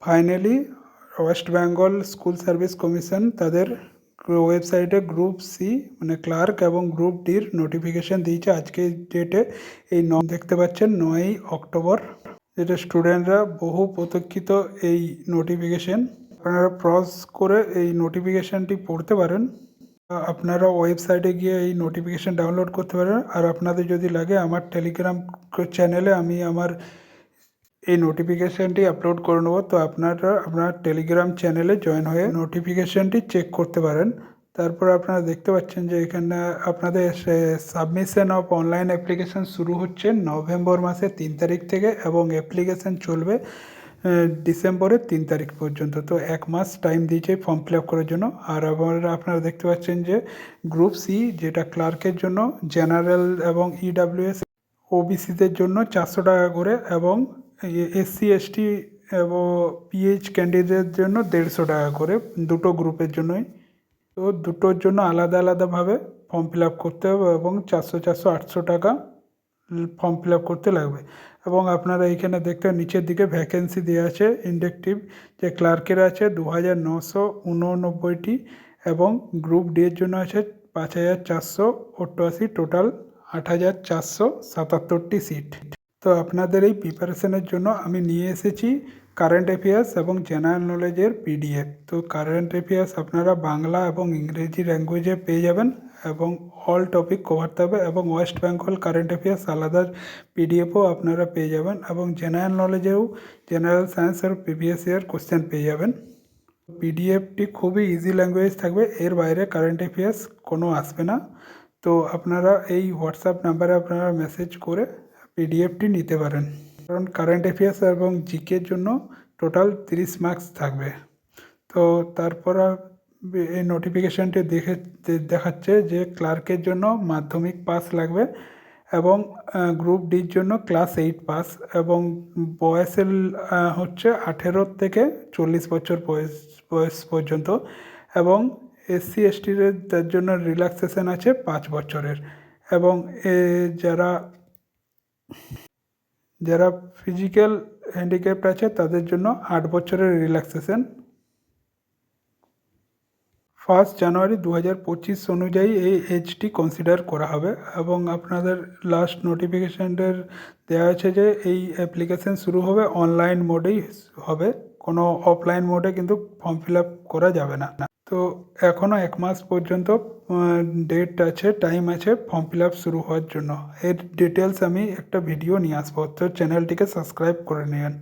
Finally West Bengal school service commission তাদের ওয়েবসাইটে group C মানে ক্লার্ক এবং গ্রুপ ডির নোটিফিকেশান দিয়েছে আজকের ডেটে। এই দেখতে পাচ্ছেন 9ই অক্টোবর, যেটা স্টুডেন্টরা বহু প্রতীক্ষিত এই নোটিফিকেশান। আপনারা পজ করে এই নোটিফিকেশানটি পড়তে পারেন। আপনারা ওয়েবসাইটে গিয়ে এই নোটিফিকেশান ডাউনলোড করতে পারেন। আর আপনাদের যদি লাগে আমার টেলিগ্রাম চ্যানেলে আমি আমার এই নোটিফিকেশানটি আপলোড করে নেবো, তো আপনারা আপনার টেলিগ্রাম চ্যানেলে জয়েন হয়ে নোটিফিকেশানটি চেক করতে পারেন। তারপর আপনারা দেখতে পাচ্ছেন যে এখানে আপনাদের সাবমিশন অফ অনলাইন অ্যাপ্লিকেশান শুরু হচ্ছে নভেম্বর মাসের 3 তারিখ থেকে এবং অ্যাপ্লিকেশান চলবে ডিসেম্বরের 3 তারিখ পর্যন্ত। তো 1 মাস টাইম দিয়েছে ফর্ম ফিল আপ করার জন্য। আর আপনারা দেখতে পাচ্ছেন যে গ্রুপ সি, যেটা ক্লার্কের জন্য জেনারেল এবং ইডাব্লিউএস ওবিসিদের জন্য 400 টাকা করে এবং এসসি এসটি এবং পিএইচ ক্যান্ডিডেটের জন্য 150 টাকা করে, দুটো গ্রুপের জন্যই। তো দুটোর জন্য আলাদা আলাদাভাবে ফর্ম ফিল আপ করতে হবে এবং 400 800 টাকা ফর্ম ফিল আপ করতে লাগবে। এবং আপনারা এইখানে দেখতে নিচের দিকে ভ্যাকেন্সি দেওয়া আছে ইন্ডেকটিভ, যে ক্লার্কের আছে 2989টি এবং গ্রুপ ডি এর জন্য আছে 5488, টোটাল 8477টি সিট। তো আপনাদের এই প্রিপারেশনের জন্য আমি নিয়ে এসেছি কারেন্ট অ্যাফেয়ার্স এবং জেনারেল নলেজের পিডিএফ। তো কারেন্ট অ্যাফেয়ার্স আপনারা বাংলা এবং ইংরেজি ল্যাঙ্গুয়েজে পেয়ে যাবেন এবং অল টপিক কভার হবে, এবং ওয়েস্ট বেঙ্গল কারেন্ট অ্যাফেয়ার্স আলাদা পিডিএফও আপনারা পেয়ে যাবেন, এবং জেনারেল নলেজেও জেনারেল সায়েন্স আর প্রিভিয়াস ইয়ার কোশ্চেন পেয়ে যাবেন। পিডিএফটি খুবই ইজি ল্যাঙ্গুয়েজ থাকবে, এর বাইরে কারেন্ট অ্যাফেয়ার্স কোনো আসবে না। তো আপনারা এই হোয়াটসঅ্যাপ নাম্বারে আপনারা মেসেজ করে পিডিএফটি নিতে পারেন, কারণ কারেন্ট অ্যাফেয়ার্স এবং জিকের জন্য টোটাল 30 মার্কস থাকবে। তো তারপর এই নোটিফিকেশানটি দেখাচ্ছে যে ক্লার্কের জন্য মাধ্যমিক পাস লাগবে এবং গ্রুপ ডির জন্য ক্লাস 8 পাস, এবং বয়সের হচ্ছে 18 থেকে 40 বছর বয়স পর্যন্ত, এবং এসসি এসটিদের জন্য রিল্যাক্সেশন আছে 5 বছরের, এবং যারা ফিজিক্যাল হ্যান্ডিক্যাপ্ট আছে তাদের জন্য 8 বছরের রিল্যাক্সেশন। 1 জানুয়ারি 2025 অনুযায়ী এই এজটি কনসিডার করা হবে। এবং আপনাদের লাস্ট নোটিফিকেশানের দেওয়া আছে যে এই অ্যাপ্লিকেশান শুরু হবে অনলাইন মোডেই হবে, কোনো অফলাইন মোডে কিন্তু ফর্ম ফিল আপ করা যাবে না। তো এখনও 1 মাস পর্যন্ত ডেট আছে, টাইম আছে ফর্ম ফিল আপ শুরু হওয়ার জন্য। এর ডিটেলস আমি একটা ভিডিও নিয়ে আসবো, তো চ্যানেলটিকে সাবস্ক্রাইব করে নিন।